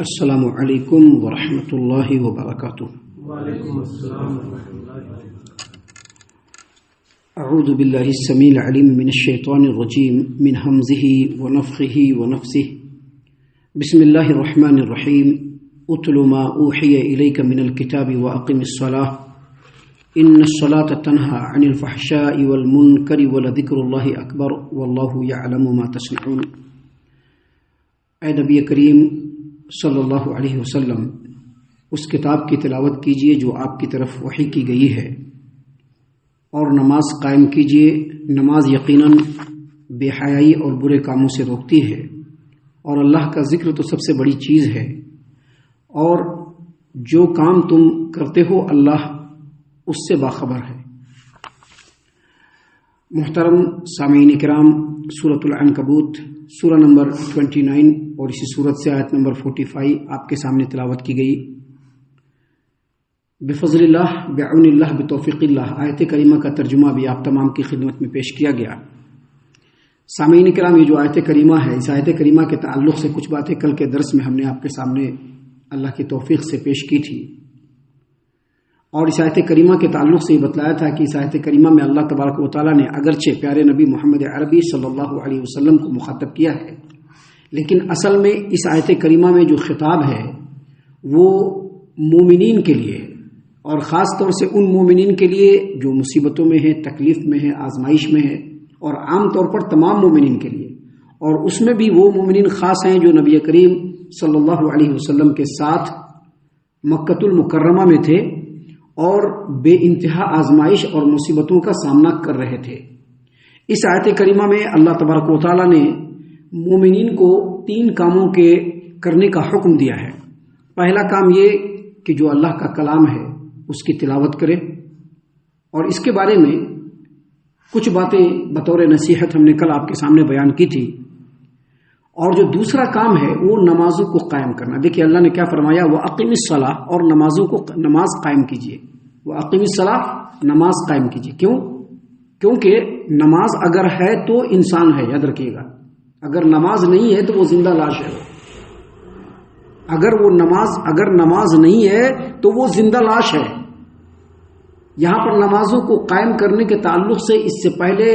السلام علیکم ورحمۃ اللہ وبرکاتہ۔ وعلیکم السلام ورحمۃ اللہ۔ اعوذ باللہ السمیع العلیم من الشیطان الرجیم من ہمزہ ونفخہ ونفثہ۔ بسم اللہ الرحمن الرحیم۔ اتل ما اوحی الیک من الکتاب واقم الصلاۃ ان الصلاۃ تنہی عن الفحشاء والمنکر ولذکر اللہ اکبر واللہ یعلم ما تصنعون۔ اے نبی کریم صلی اللہ علیہ وسلم، اس کتاب کی تلاوت کیجیے جو آپ کی طرف وحی کی گئی ہے، اور نماز قائم کیجیے۔ نماز یقیناً بے حیائی اور برے کاموں سے روکتی ہے، اور اللہ کا ذکر تو سب سے بڑی چیز ہے، اور جو کام تم کرتے ہو اللہ اس سے باخبر ہے۔ محترم سامعین کرام، سورۃ العنکبوت سورہ نمبر 29 اور اسی سورت سے آیت نمبر 45 آپ کے سامنے تلاوت کی گئی۔ بفضل اللہ، بعون اللہ، بتوفیق اللہ، آیت کریمہ کا ترجمہ بھی آپ تمام کی خدمت میں پیش کیا گیا۔ سامعین کرام، یہ جو آیت کریمہ ہے، اس آیت کریمہ کے تعلق سے کچھ باتیں کل کے درس میں ہم نے آپ کے سامنے اللہ کی توفیق سے پیش کی تھی، اور اس آیت کریمہ کے تعلق سے یہ بتلایا تھا کہ اس آیت کریمہ میں اللہ تبارک و تعالیٰ نے اگرچہ پیارے نبی محمد عربی صلی اللہ علیہ وسلم کو مخاطب کیا ہے، لیکن اصل میں اس آیت کریمہ میں جو خطاب ہے وہ مومنین کے لیے، اور خاص طور سے ان مومنین کے لیے جو مصیبتوں میں ہیں، تکلیف میں ہیں، آزمائش میں ہیں، اور عام طور پر تمام مومنین کے لیے، اور اس میں بھی وہ مومنین خاص ہیں جو نبی کریم صلی اللہ علیہ وسلم کے ساتھ مکۃ المکرمہ میں تھے اور بے انتہا آزمائش اور مصیبتوں کا سامنا کر رہے تھے۔ اس آیت کریمہ میں اللہ تبارک و تعالیٰ نے مومنین کو 3 کاموں کے کرنے کا حکم دیا ہے۔ پہلا کام یہ کہ جو اللہ کا کلام ہے اس کی تلاوت کرے، اور اس کے بارے میں کچھ باتیں بطور نصیحت ہم نے کل آپ کے سامنے بیان کی تھی۔ اور جو دوسرا کام ہے وہ نمازوں کو قائم کرنا۔ دیکھیے اللہ نے کیا فرمایا، وَأَقِمِ الصَّلَاةَ، اور نماز قائم کیجیے۔ وَأَقِمِ الصَّلَاةَ، نماز قائم کیجیے۔ کیونکہ نماز اگر ہے تو انسان ہے، یاد رکھیے گا۔ اگر نماز نہیں ہے تو وہ زندہ لاش ہے۔ اگر نماز نہیں ہے تو وہ زندہ لاش ہے۔ یہاں پر نمازوں کو قائم کرنے کے تعلق سے اس سے پہلے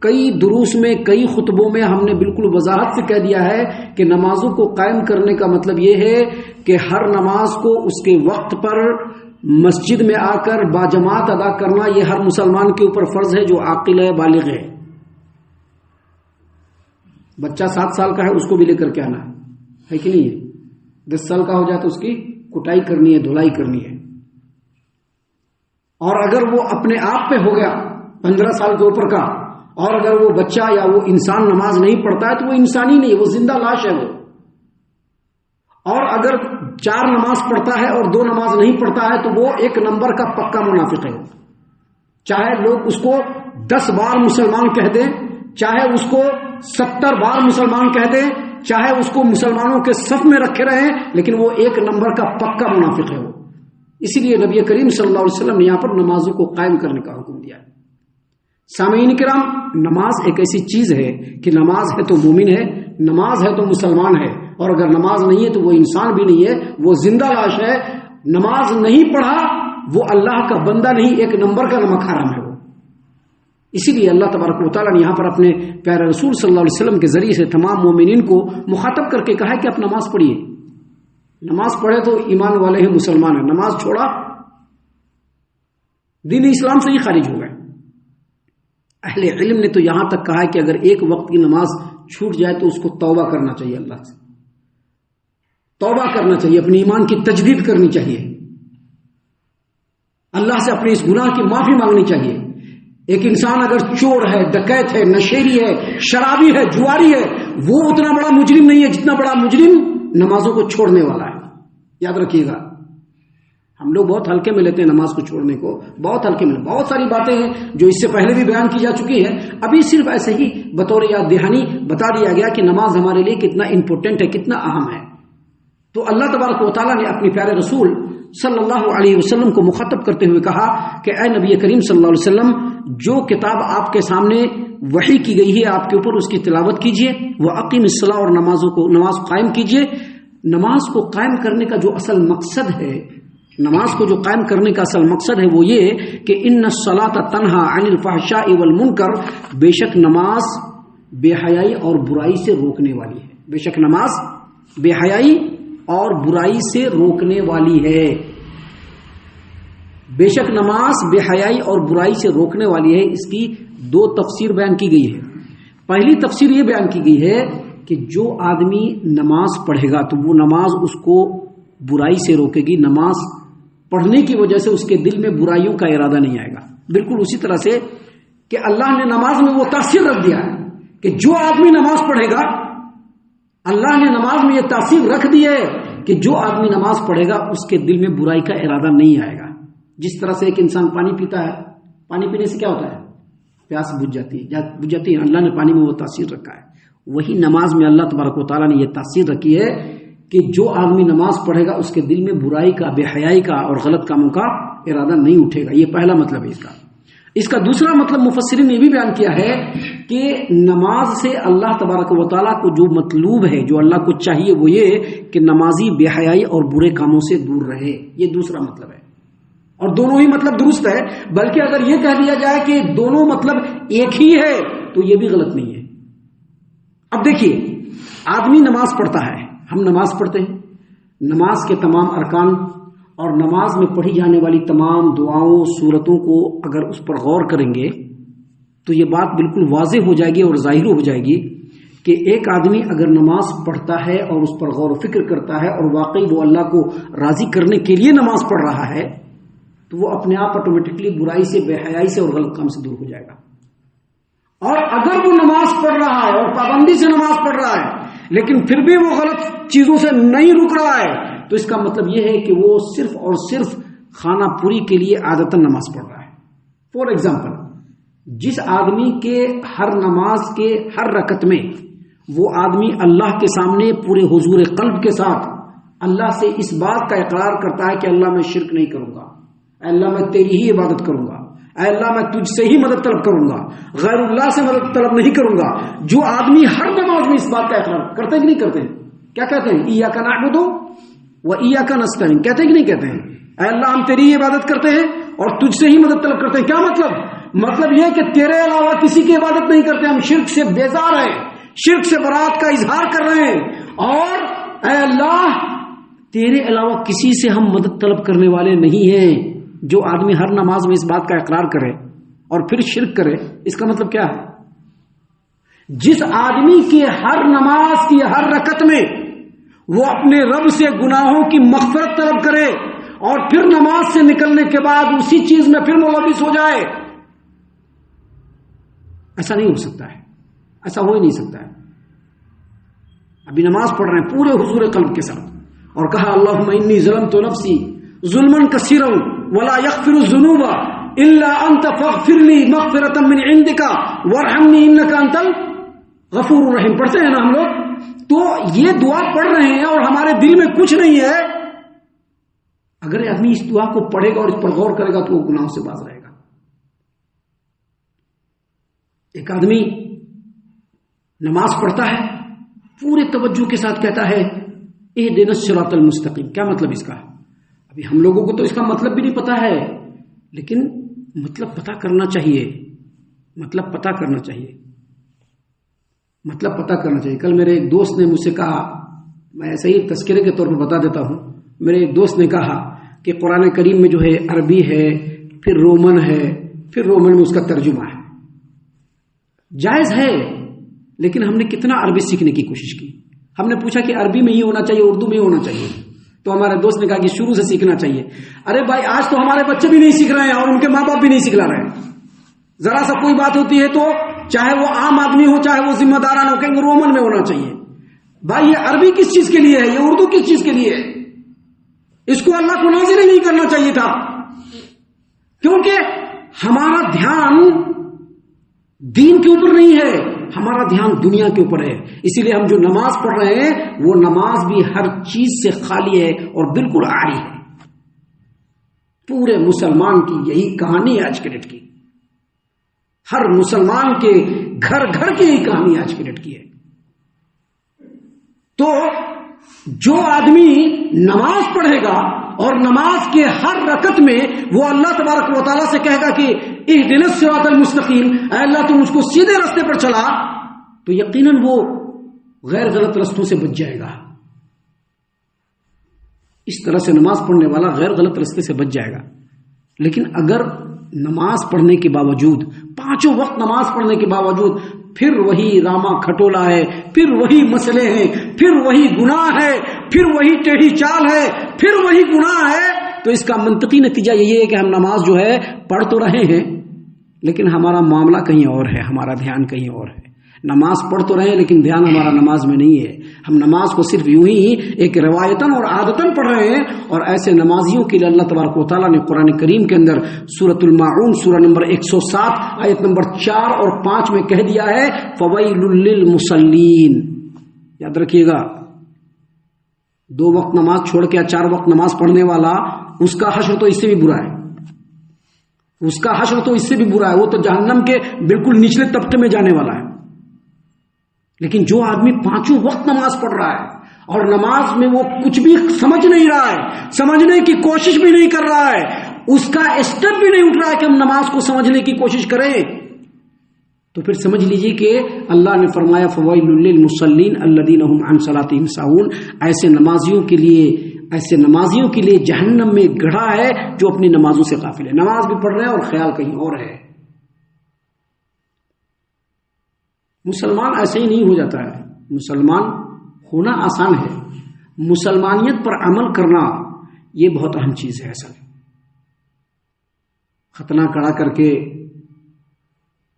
کئی دروس میں، کئی خطبوں میں ہم نے بالکل وضاحت سے کہہ دیا ہے کہ نمازوں کو قائم کرنے کا مطلب یہ ہے کہ ہر نماز کو اس کے وقت پر مسجد میں آ کر باجماعت ادا کرنا، یہ ہر مسلمان کے اوپر فرض ہے جو عاقل ہے، بالغ ہے۔ بچہ 7 سال کا ہے، اس کو بھی لے کر کے آنا ہے کہ نہیں ہے؟ 10 سال کا ہو جائے تو اس کی کٹائی کرنی ہے، دھلائی کرنی ہے۔ اور اگر وہ اپنے آپ پہ ہو گیا 15 سال کے اوپر کا، اور اگر وہ بچہ یا وہ انسان نماز نہیں پڑھتا ہے تو وہ انسان ہی نہیں ہے، وہ زندہ لاش ہے وہ۔ اور اگر 4 نماز پڑھتا ہے اور 2 نماز نہیں پڑھتا ہے تو وہ 1 نمبر کا پکا منافق ہے۔ چاہے لوگ اس کو 10 بار مسلمان کہہ دیں، چاہے اس کو 70 بار مسلمان کہہ دیں، چاہے اس کو مسلمانوں کے صف میں رکھے رہیں، لیکن وہ 1 نمبر کا پکا منافق ہے وہ۔ اسی لیے نبی کریم صلی اللہ علیہ وسلم نے یہاں پر نمازوں کو قائم کرنے کا حکم دیا ہے۔ سامعین کرام، نماز ایک ایسی چیز ہے کہ نماز ہے تو مومن ہے، نماز ہے تو مسلمان ہے، اور اگر نماز نہیں ہے تو وہ انسان بھی نہیں ہے، وہ زندہ لاش ہے۔ نماز نہیں پڑھا وہ اللہ کا بندہ نہیں، 1 نمبر کا نمک حرام ہے وہ۔ اسی لیے اللہ تبارک و تعالیٰ نے یہاں پر اپنے پیارے رسول صلی اللہ علیہ وسلم کے ذریعے سے تمام مومنین کو مخاطب کر کے کہا ہے کہ آپ نماز پڑھیے۔ نماز پڑھے تو ایمان والے ہیں، مسلمان ہیں۔ نماز چھوڑا دین اسلام سے ہی خارج ہو گئے۔ اہل علم نے تو یہاں تک کہا ہے کہ اگر 1 وقت کی نماز چھوٹ جائے تو اس کو توبہ کرنا چاہیے، اللہ سے توبہ کرنا چاہیے، اپنے ایمان کی تجدید کرنی چاہیے، اللہ سے اپنے اس گناہ کی معافی مانگنی چاہیے۔ ایک انسان اگر چور ہے، ڈکیت ہے، نشیری ہے، شرابی ہے، جواری ہے، وہ اتنا بڑا مجرم نہیں ہے جتنا بڑا مجرم نمازوں کو چھوڑنے والا ہے۔ یاد رکھیے گا، ہم لوگ بہت ہلکے میں لیتے ہیں نماز کو چھوڑنے کو، بہت ہلکے میں۔ بہت ساری باتیں ہیں جو اس سے پہلے بھی بیان کی جا چکی ہیں، ابھی صرف ایسے ہی بطور یاد دہانی بتا دیا گیا کہ نماز ہمارے لیے کتنا امپورٹنٹ ہے، کتنا اہم ہے۔ تو اللہ تبارک و تعالیٰ نے اپنے پیارے رسول صلی اللہ علیہ وسلم کو مخاطب کرتے ہوئے کہا کہ اے نبی کریم صلی اللہ علیہ وسلم، جو کتاب آپ کے سامنے وحی کی گئی ہے آپ کے اوپر اس کی تلاوت کیجیے، وَأَقِمِ الصَّلَاةَ، اور نماز قائم کیجیے۔ نماز کو قائم کرنے کا جو اصل مقصد ہے، نماز کو جو قائم کرنے کا اصل مقصد ہے وہ یہ کہ ان الصلاۃ تنہا عن الفحشاء والمنکر، بے شک نماز بے حیائی اور برائی سے روکنے والی ہے. بے شک نماز بے حیائی اور برائی سے روکنے والی ہے. بے شک نماز بے حیائی اور برائی سے روکنے والی ہے. اس کی دو تفسیر بیان کی گئی ہے. پہلی تفسیر یہ بیان کی گئی ہے کہ جو آدمی نماز پڑھے گا تو وہ نماز اس کو برائی سے روکے گی. نماز پڑھنے کی وجہ سے اس کے دل میں برائیوں کا ارادہ نہیں آئے گا. بالکل اسی طرح سے کہ اللہ نے نماز میں وہ تاثیر رکھ دیا ہے کہ جو آدمی نماز پڑھے گا، اللہ نے نماز میں یہ تاثیر رکھ دی ہے کہ جو آدمی نماز پڑھے گا اس کے دل میں برائی کا ارادہ نہیں آئے گا. جس طرح سے ایک انسان پانی پیتا ہے، پانی پینے سے کیا ہوتا ہے؟ پیاس بجھ جاتی ہے. اللہ نے پانی میں وہ تاثیر رکھا ہے. وہی نماز میں اللہ تبارک و تعالیٰ نے یہ تاثیر رکھی ہے کہ جو آدمی نماز پڑھے گا اس کے دل میں برائی کا، بے حیائی کا اور غلط کاموں کا ارادہ نہیں اٹھے گا. یہ پہلا مطلب ہے اس کا. اس کا دوسرا مطلب مفسرین نے یہ بھی بیان کیا ہے کہ نماز سے اللہ تبارک و تعالیٰ کو جو مطلوب ہے، جو اللہ کو چاہیے وہ یہ کہ نمازی بے حیائی اور برے کاموں سے دور رہے. یہ دوسرا مطلب ہے. اور دونوں ہی مطلب درست ہے، بلکہ اگر یہ کہہ دیا جائے کہ دونوں مطلب ایک ہی ہے تو یہ بھی غلط نہیں ہے. اب دیکھیے، آدمی نماز پڑھتا ہے، ہم نماز پڑھتے ہیں. نماز کے تمام ارکان اور نماز میں پڑھی جانے والی تمام دعاؤں، سورتوں کو اگر اس پر غور کریں گے تو یہ بات بالکل واضح ہو جائے گی اور ظاہر ہو جائے گی کہ ایک آدمی اگر نماز پڑھتا ہے اور اس پر غور و فکر کرتا ہے اور واقعی وہ اللہ کو راضی کرنے کے لیے نماز پڑھ رہا ہے تو وہ اپنے آپ آٹومیٹکلی برائی سے، بے حیائی سے اور غلط کام سے دور ہو جائے گا. اور اگر وہ نماز پڑھ رہا ہے اور پابندی سے نماز پڑھ رہا ہے لیکن پھر بھی وہ غلط چیزوں سے نہیں رک رہا ہے تو اس کا مطلب یہ ہے کہ وہ صرف اور صرف خانہ پوری کے لیے عادتاً نماز پڑھ رہا ہے. فور ایگزامپل، جس آدمی کے ہر نماز کے ہر رکعت میں وہ آدمی اللہ کے سامنے پورے حضور قلب کے ساتھ اللہ سے اس بات کا اقرار کرتا ہے کہ اللہ میں شرک نہیں کروں گا، اے اللہ میں تیری ہی عبادت کروں گا، اے اللہ میں تجھ سے ہی مدد طلب کروں گا، غیر اللہ سے مدد طلب نہیں کروں گا. جو آدمی ہر نماز میں اس بات کا اقرار کرتے کہ نہیں کرتے ہیں؟ کیا کہتے ہیں؟ ایاک نعبد و ایاک نستعین. کہتے ہیں کہ نہیں کہتے ہیں؟ اے اللہ ہم تیری ہی عبادت کرتے ہیں اور تجھ سے ہی مدد طلب کرتے ہیں. کیا مطلب یہ کہ تیرے علاوہ کسی کی عبادت نہیں کرتے. ہم شرک سے بیزار ہیں، شرک سے برات کا اظہار کر رہے ہیں اور اے اللہ تیرے علاوہ کسی سے ہم مدد طلب کرنے والے نہیں ہیں. جو آدمی ہر نماز میں اس بات کا اقرار کرے اور پھر شرک کرے، اس کا مطلب کیا ہے؟ جس آدمی کی ہر نماز کی ہر رکعت میں وہ اپنے رب سے گناہوں کی مغفرت طلب کرے اور پھر نماز سے نکلنے کے بعد اسی چیز میں پھر ملوث ہو جائے، ایسا نہیں ہو سکتا ہے. ایسا ہو ہی نہیں سکتا ہے. ابھی نماز پڑھ رہے ہیں پورے حضور قلب کے ساتھ اور کہا اللہم انی ظلمت نفسی ظلما کثیرا ولا یغفر الذنوب الا انت فاغفر لی مغفرۃ من عندک وارحمنی انک انت الغفور الرحیم. پڑھتے ہیں نا ہم لوگ، تو یہ دعا پڑھ رہے ہیں اور ہمارے دل میں کچھ نہیں ہے. اگر آدمی اس دعا کو پڑھے گا اور اس پر غور کرے گا تو وہ گناہوں سے باز رہے گا. ایک آدمی نماز پڑھتا ہے، پورے توجہ کے ساتھ کہتا ہے اہدنا الصراط المستقیم. کیا مطلب اس کا؟ ابھی ہم لوگوں کو تو اس کا مطلب بھی نہیں پتا ہے، لیکن مطلب پتا کرنا چاہیے. مطلب پتا کرنا چاہیے. کل میرے ایک دوست نے مجھ سے کہا، میں ایسے ہی تذکرے کے طور پر بتا دیتا ہوں، میرے ایک دوست نے کہا کہ قرآن کریم میں جو ہے عربی ہے، پھر رومن ہے، پھر رومن میں اس کا ترجمہ ہے. جائز ہے، لیکن ہم نے کتنا عربی سیکھنے کی کوشش کی. ہم نے پوچھا کہ عربی میں ہی ہونا چاہیے، اردو میں ہی ہونا چاہیے، تو ہمارے دوست نے کہا کہ شروع سے سیکھنا چاہیے. ارے بھائی آج تو ہمارے بچے بھی نہیں سیکھ رہے ہیں اور ان کے ماں باپ بھی نہیں سکھلا رہے ہیں. ذرا سا کوئی بات ہوتی ہے تو چاہے وہ عام آدمی ہو چاہے وہ ذمہ داران ہو، کہیں گے رومن میں ہونا چاہیے. بھائی یہ عربی کس چیز کے لیے ہے؟ یہ اردو کس چیز کے لیے ہے؟ اس کو اللہ کو نازل ہی نہیں کرنا چاہیے تھا، کیونکہ ہمارا دھیان دین کے اوپر نہیں ہے، ہمارا دھیان دنیا کے اوپر ہے. اسی لیے ہم جو نماز پڑھ رہے ہیں وہ نماز بھی ہر چیز سے خالی ہے اور بالکل عاری ہے. پورے مسلمان کی یہی کہانی ہے آج کے ڈیٹ کی. ہر مسلمان کے گھر گھر کی یہی کہانی آج کے ڈیٹ کی ہے. تو جو آدمی نماز پڑھے گا اور نماز کے ہر رکعت میں وہ اللہ تبارک و تعالیٰ سے کہے گا کہ اہدنا الصراط المستقیم، اے اللہ تو مجھ کو سیدھے راستے پر چلا، تو یقیناً وہ غیر غلط رستوں سے بچ جائے گا. اس طرح سے نماز پڑھنے والا غیر غلط رستے سے بچ جائے گا. لیکن اگر نماز پڑھنے کے باوجود، پانچوں وقت نماز پڑھنے کے باوجود پھر وہی راما کھٹولا ہے، پھر وہی مسئلے ہیں، پھر وہی گناہ ہے، پھر وہی ٹیڑھی چال ہے، پھر وہی گناہ ہے، تو اس کا منطقی نتیجہ یہی ہے کہ ہم نماز جو ہے پڑھ تو رہے ہیں لیکن ہمارا معاملہ کہیں اور ہے، ہمارا دھیان کہیں اور ہے. نماز پڑھ تو رہے ہیں لیکن دھیان ہمارا نماز میں نہیں ہے. ہم نماز کو صرف یوں ہی ایک روایتاً اور عادتاً پڑھ رہے ہیں. اور ایسے نمازیوں کے لیے اللہ تبارک و تعالیٰ نے قرآن کریم کے اندر سورۃ الماعون سورہ نمبر 107 آیت نمبر 4 اور 5 میں کہہ دیا ہے فویل للمصلین. یاد رکھیے گا، 2 وقت نماز چھوڑ کے 4 وقت نماز پڑھنے والا، اس کا حشر تو اس سے بھی برا ہے، اس کا حشر تو اس سے بھی برا ہے، وہ تو جہنم کے بالکل نچلے طبقے میں جانے والا ہے. لیکن جو آدمی 5 وقت نماز پڑھ رہا ہے اور نماز میں وہ کچھ بھی سمجھ نہیں رہا ہے، سمجھنے کی کوشش بھی نہیں کر رہا ہے، اس کا اسٹیپ بھی نہیں اٹھ رہا ہے کہ ہم نماز کو سمجھنے کی کوشش کریں، تو پھر سمجھ لیجئے کہ اللہ نے فرمایا فویل للمصلین الذین هم عن صلاتهم ساہون. ایسے نمازیوں کے لیے جہنم میں گڑھا ہے جو اپنی نمازوں سے غافل ہے. نماز بھی پڑھ رہے ہیں اور خیال کہیں اور ہے. مسلمان ایسے ہی نہیں ہو جاتا ہے. مسلمان ہونا آسان ہے، مسلمانیت پر عمل کرنا یہ بہت اہم چیز ہے. اصل ختنہ کڑا کر کے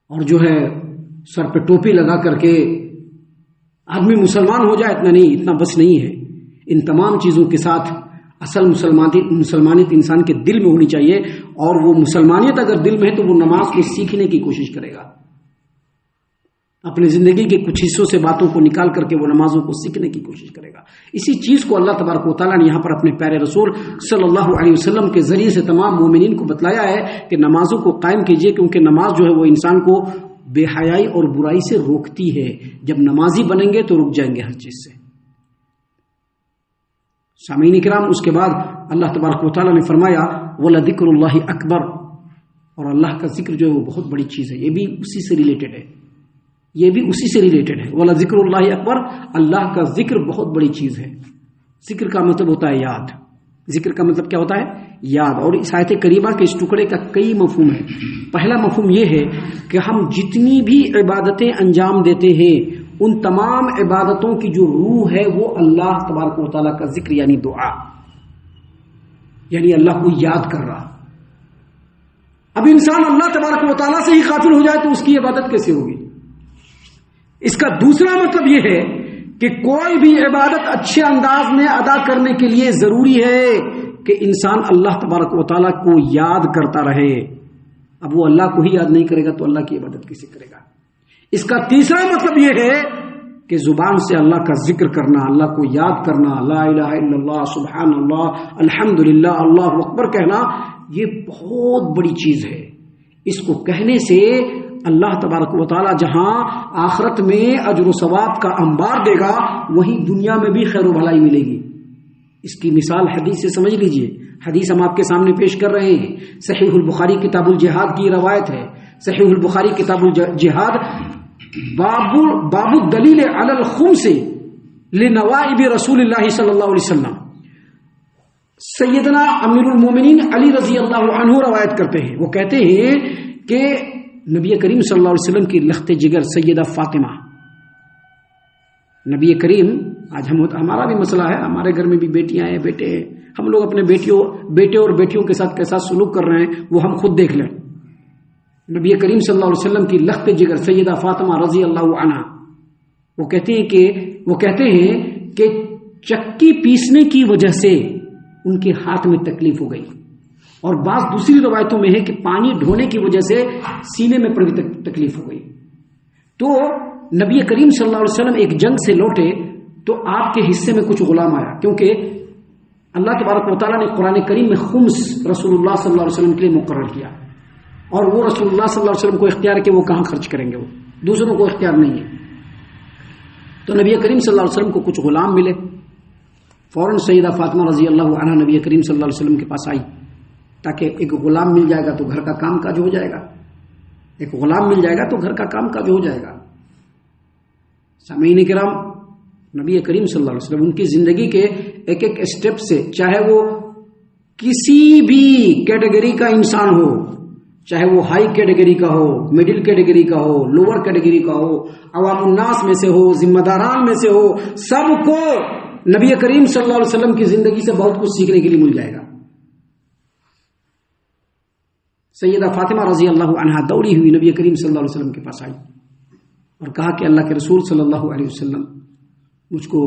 اور جو ہے سر پہ ٹوپی لگا کر کے آدمی مسلمان ہو جائے اتنا نہیں، اتنا بس نہیں ہے. ان تمام چیزوں کے ساتھ اصل مسلمانیت انسان کے دل میں ہونی چاہیے، اور وہ مسلمانیت اگر دل میں ہے تو وہ نماز کو سیکھنے کی کوشش کرے گا. اپنی زندگی کے کچھ حصوں سے باتوں کو نکال کر کے وہ نمازوں کو سیکھنے کی کوشش کرے گا. اسی چیز کو اللہ تبارک و تعالیٰ نے یہاں پر اپنے پیارے رسول صلی اللہ علیہ وسلم کے ذریعے سے تمام مومنین کو بتلایا ہے کہ نمازوں کو قائم کیجیے، کیونکہ نماز جو ہے وہ انسان کو بے حیائی اور برائی سے روکتی ہے. جب نمازی بنیں گے تو رک جائیں گے ہر چیز سے. سامعین کرام، اس کے بعد اللہ تبارک و تعالیٰ نے فرمایا وَلَذِكْرُ اللَّهِ اکبر، اور اللہ کا ذکر جو ہے وہ بہت بڑی چیز ہے. یہ بھی اسی سے ریلیٹڈ ہے، یہ بھی اسی سے ریلیٹڈ ہے. وَلَذِكْرُ اللَّهِ اکبر، اللہ کا ذکر بہت بڑی چیز ہے. ذکر کا مطلب ہوتا ہے یاد. ذکر کا مطلب کیا ہوتا ہے؟ یاد. اور اس آیت کریمہ کے اس ٹکڑے کا کئی مفہوم ہے. پہلا مفہوم یہ ہے کہ ہم جتنی بھی عبادتیں انجام دیتے ہیں ان تمام عبادتوں کی جو روح ہے وہ اللہ تبارک و تعالیٰ کا ذکر، یعنی دعا، یعنی اللہ کو یاد کر رہا. اب انسان اللہ تبارک و تعالیٰ سے ہی غافل ہو جائے تو اس کی عبادت کیسے ہوگی؟ اس کا دوسرا مطلب یہ ہے کہ کوئی بھی عبادت اچھے انداز میں ادا کرنے کے لیے ضروری ہے کہ انسان اللہ تبارک و تعالیٰ کو یاد کرتا رہے. اب وہ اللہ کو ہی یاد نہیں کرے گا تو اللہ کی عبادت کیسے کرے گا؟ اس کا تیسرا مطلب یہ ہے کہ زبان سے اللہ کا ذکر کرنا، اللہ کو یاد کرنا، لا الہ الا اللہ، سبحان اللہ، الحمدللہ، اللہ اکبر کہنا، یہ بہت بڑی چیز ہے. اس کو کہنے سے اللہ تبارک و تعالی جہاں آخرت میں اجر و ثواب کا انبار دے گا، وہیں دنیا میں بھی خیر و بھلائی ملے گی. اس کی مثال حدیث سے سمجھ لیجئے. حدیث ہم آپ کے سامنے پیش کر رہے ہیں. صحیح البخاری کتاب الجہاد کی روایت ہے. صحیح البخاری کتاب الجہاد باب الدلیل علی الخمس لنوائب رسول اللہ صلی اللہ علیہ وسلم. سیدنا امیر المومنین علی رضی اللہ عنہ روایت کرتے ہیں. وہ کہتے ہیں کہ نبی کریم صلی اللہ علیہ وسلم کی لخت جگر سیدہ فاطمہ، نبی کریم، آج ہمارا بھی مسئلہ ہے، ہمارے گھر میں بھی بیٹیاں ہیں، بیٹے ہیں، ہم لوگ اپنے بیٹے اور بیٹیوں کے ساتھ کیسا سلوک کر رہے ہیں وہ ہم خود دیکھ لیں. نبی کریم صلی اللہ علیہ وسلم کی لخت جگر سیدہ فاطمہ رضی اللہ عنہا وہ کہتے ہیں کہ چکی پیسنے کی وجہ سے ان کے ہاتھ میں تکلیف ہو گئی، اور بعض دوسری روایتوں میں ہے کہ پانی ڈھونے کی وجہ سے سینے میں تکلیف ہو گئی. تو نبی کریم صلی اللہ علیہ وسلم ایک جنگ سے لوٹے تو آپ کے حصے میں کچھ غلام آیا، کیونکہ اللہ تبارک و تعالیٰ نے قرآن کریم میں خمس رسول اللہ صلی اللہ علیہ وسلم کے لیے مقرر کیا، اور وہ رسول اللہ صلی اللہ علیہ وسلم کو اختیار کہ وہ کہاں خرچ کریں گے، وہ دوسروں کو اختیار نہیں ہے. تو نبی کریم صلی اللہ علیہ وسلم کو کچھ غلام ملے، فوراً سیدہ فاطمہ رضی اللہ عنہا نبی کریم صلی اللہ علیہ وسلم کے پاس آئی تاکہ ایک غلام مل جائے گا تو گھر کا کام کاج ہو جائے گا، ایک غلام مل جائے گا تو گھر کا کام کاج ہو جائے گا۔ سامعین کرام، نبی کریم صلی اللہ علیہ وسلم ان کی زندگی کے ایک ایک اسٹیپ سے، چاہے وہ کسی بھی کیٹیگری کا انسان ہو، چاہے وہ ہائی کیٹیگری کا ہو، مڈل کیٹیگری کا ہو، لوور کیٹیگری کا ہو، عوام الناس میں سے ہو، ذمہ داران میں سے ہو، سب کو نبی کریم صلی اللہ علیہ وسلم کی زندگی سے بہت کچھ سیکھنے کے لیے مل جائے گا۔ سیدہ فاطمہ رضی اللہ عنہا دوڑی ہوئی نبی کریم صلی اللہ علیہ وسلم کے پاس آئی اور کہا کہ اللہ کے رسول صلی اللہ علیہ وسلم مجھ کو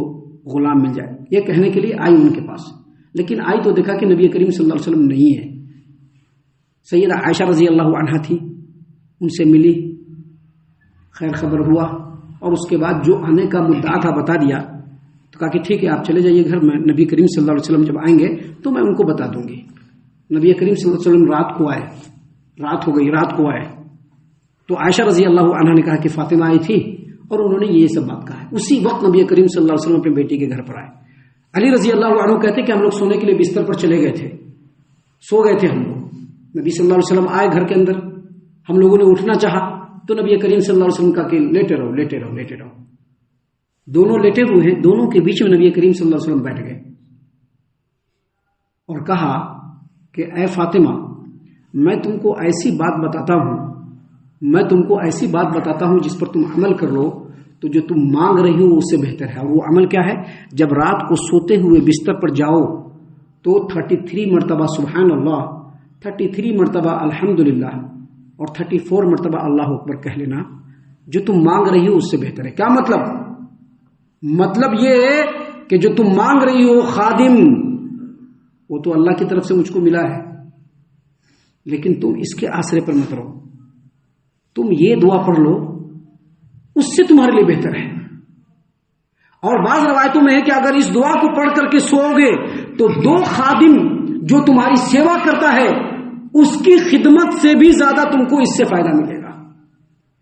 غلام مل جائے۔ یہ کہنے کے لیے آئی ان کے پاس، لیکن آئی تو دیکھا کہ نبی کریم صلی اللہ علیہ وسلم نہیں ہے۔ سیدہ عائشہ رضی اللہ عنہا تھی، ان سے ملی، خیر خبر ہوا، اور اس کے بعد جو آنے کا مدعا تھا بتا دیا، تو کہا کہ ٹھیک ہے آپ چلے جائیے گھر میں، نبی کریم صلی اللہ علیہ وسلم جب آئیں گے تو میں ان کو بتا دوں گی۔ نبی کریم صلی اللہ علیہ وسلم رات کو آئے، رات ہو گئی، رات کو آئے تو عائشہ رضی اللہ عنہا نے کہا کہ فاطمہ آئی تھی اور انہوں نے یہ سب بات کہا ہے۔ اسی وقت نبی کریم صلی اللہ علیہ وسلم اپنے بیٹی کے گھر پر آئے۔ علی رضی اللہ عنہ کہتے کہ ہم لوگ سونے کے لیے بستر پر چلے گئے تھے، سو گئے تھے ہم لوگ، نبی صلی اللہ علیہ وسلم آئے گھر کے اندر، ہم لوگوں نے اٹھنا چاہا تو نبی کریم صلی اللہ علیہ وسلم کہا کہ لیٹے رہو لیٹے رہو لیٹے رہو۔ دونوں لیٹے ہوئے ہیں، دونوں کے بیچ میں نبی کریم صلی اللہ علیہ وسلم بیٹھ گئے اور کہا کہ اے فاطمہ، میں تم کو ایسی بات بتاتا ہوں، میں تم کو ایسی بات بتاتا ہوں جس پر تم عمل کر لو تو جو تم مانگ رہی ہو اس سے بہتر ہے۔ اور وہ عمل کیا ہے؟ جب رات کو سوتے ہوئے بستر پر جاؤ تو 33 مرتبہ سبحان اللہ، 33 مرتبہ الحمدللہ اور 34 مرتبہ اللہ اکبر کہہ لینا، جو تم مانگ رہی ہو اس سے بہتر ہے۔ کیا مطلب؟ مطلب یہ ہے کہ جو تم مانگ رہی ہو خادم، وہ تو اللہ کی طرف سے مجھ کو ملا ہے، لیکن تم اس کے آسرے پر مت رہو، تم یہ دعا پڑھ لو، اس سے تمہارے لیے بہتر ہے۔ اور بعض روایتوں میں ہے کہ اگر اس دعا کو پڑھ کر کے سو گے تو 2 خادم جو تمہاری سیوا کرتا ہے اس کی خدمت سے بھی زیادہ تم کو اس سے فائدہ ملے گا۔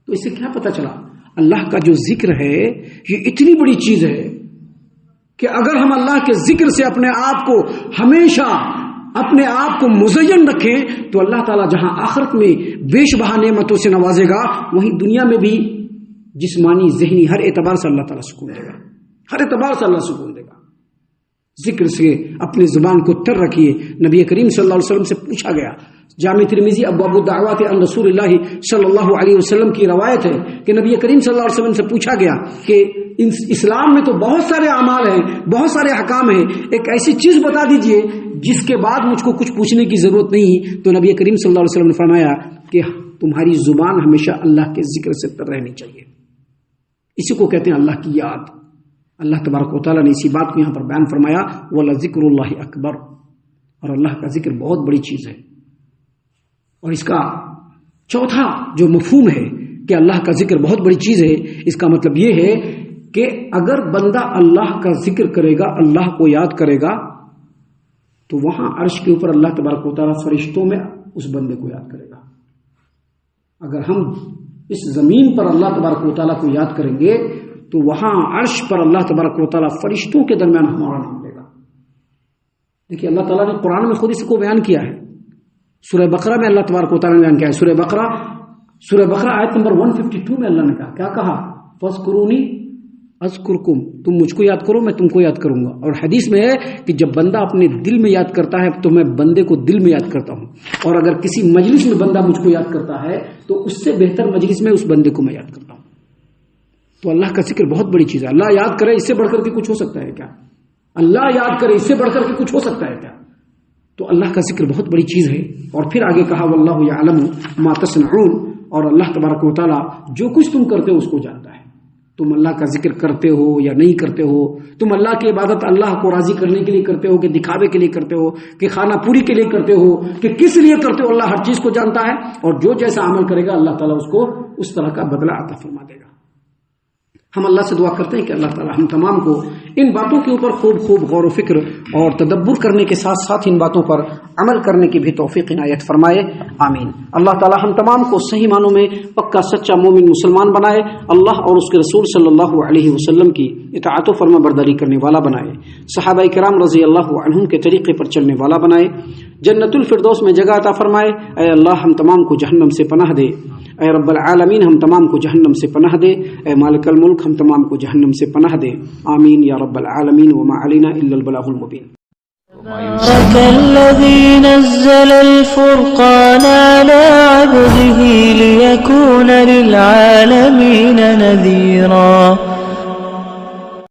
تو اس سے کیا پتہ چلا؟ اللہ کا جو ذکر ہے یہ اتنی بڑی چیز ہے کہ اگر ہم اللہ کے ذکر سے اپنے آپ کو ہمیشہ اپنے آپ کو مزین رکھیں تو اللہ تعالیٰ جہاں آخرت میں بیش بہا نعمتوں سے نوازے گا، وہیں دنیا میں بھی جسمانی ذہنی ہر اعتبار سے اللہ تعالیٰ سکون دے گا، ہر اعتبار سے اللہ سکون دے گا۔ ذکر سے اپنی زبان کو تر رکھیے۔ نبی کریم صلی اللہ علیہ وسلم سے پوچھا گیا، جامع ترمذی ابواب الدعوات عن رسول اللہ صلی اللہ علیہ وسلم کی روایت ہے کہ نبی کریم صلی اللہ علیہ وسلم سے پوچھا گیا کہ اسلام میں تو بہت سارے اعمال ہیں، بہت سارے احکام ہیں، ایک ایسی چیز بتا دیجئے جس کے بعد مجھ کو کچھ پوچھنے کی ضرورت نہیں۔ تو نبی کریم صلی اللہ علیہ وسلم نے فرمایا کہ تمہاری زبان ہمیشہ اللہ کے ذکر سے تر رہنی چاہیے۔ اسی کو کہتے ہیں اللہ کی یاد۔ اللہ تبارک و تعالیٰ نے اسی بات کو یہاں پر بیان فرمایا، وَلَذِكْرُ اللَّهِ أَكْبَرُ، اور اللہ کا ذکر بہت بڑی چیز ہے۔ اور اس کا چوتھا جو مفہوم ہے کہ اللہ کا ذکر بہت بڑی چیز ہے، اس کا مطلب یہ ہے کہ اگر بندہ اللہ کا ذکر کرے گا، اللہ کو یاد کرے گا، تو وہاں عرش کے اوپر اللہ تبارک و تعالیٰ فرشتوں میں اس بندے کو یاد کرے گا۔ اگر ہم اس زمین پر اللہ تبارک و تعالیٰ کو یاد کریں گے تو وہاں عرش پر اللہ تبارک و تعالیٰ فرشتوں کے درمیان ہمارا نام لے گا۔ دیکھیے اللہ تعالیٰ نے قرآن میں خود اس کو بیان کیا ہے، سورہ بقرہ میں اللہ تبارک و تعالیٰ نے بیان کیا ہے۔ سورہ بقرہ آیت نمبر 152 میں اللہ نے کہا، کیا کہا؟ فَاذْكُرُونِي اذکرکم، تم مجھ کو یاد کرو میں تم کو یاد کروں گا۔ اور حدیث میں ہے کہ جب بندہ اپنے دل میں یاد کرتا ہے تو میں بندے کو دل میں یاد کرتا ہوں، اور اگر کسی مجلس میں بندہ مجھ کو یاد کرتا ہے تو اس سے بہتر مجلس میں اس بندے کو میں یاد کرتا ہوں۔ تو اللہ کا ذکر بہت بڑی چیز ہے۔ اللہ یاد کرے اس سے بڑھ کر کے کچھ ہو سکتا ہے کیا؟ اللہ یاد کرے اس سے بڑھ کر کے کچھ ہو سکتا ہے کیا؟ تو اللہ کا ذکر بہت بڑی چیز ہے۔ اور پھر آگے کہا واللہ یعلم ما تصنعون، اور اللہ تبارک و تعالیٰ جو کچھ تم کرتے ہو اس کو جانتا ہے۔ تم اللہ کا ذکر کرتے ہو یا نہیں کرتے ہو، تم اللہ کی عبادت اللہ کو راضی کرنے کے لیے کرتے ہو کہ دکھاوے کے لیے کرتے ہو کہ خانہ پوری کے لیے کرتے ہو کہ کس لیے کرتے ہو، اللہ ہر چیز کو جانتا ہے، اور جو جیسا عمل کرے گا اللہ تعالیٰ اس کو اس طرح کا بدلہ عطا فرما دے گا۔ ہم اللہ سے دعا کرتے ہیں کہ اللہ تعالی ہم تمام کو ان باتوں کے اوپر خوب غور و فکر اور تدبر کرنے کے ساتھ ساتھ ان باتوں پر عمل کرنے کی بھی توفیق عنایت فرمائے، آمین۔ اللہ تعالی ہم تمام کو صحیح معنوں میں پکا سچا مومن مسلمان بنائے، اللہ اور اس کے رسول صلی اللہ علیہ وسلم کی اطاعت و فرما برداری کرنے والا بنائے، صحابہ کرام رضی اللہ عنہم کے طریقے پر چلنے والا بنائے، جنت الفردوس میں جگہ عطا فرمائے۔ اے اللہ ہم تمام کو جہنم سے پناہ دے، اے رب العالمین ہم تمام کو جہنم سے پناہ دے، اے مالک الملک ہم تمام کو جہنم سے پناہ دے، آمین یا رب العالمین۔ وما علینا الا البلاغ المبین۔ تبارك الذي نزل الفرقان على عبده ليكون للعالمين نذيرا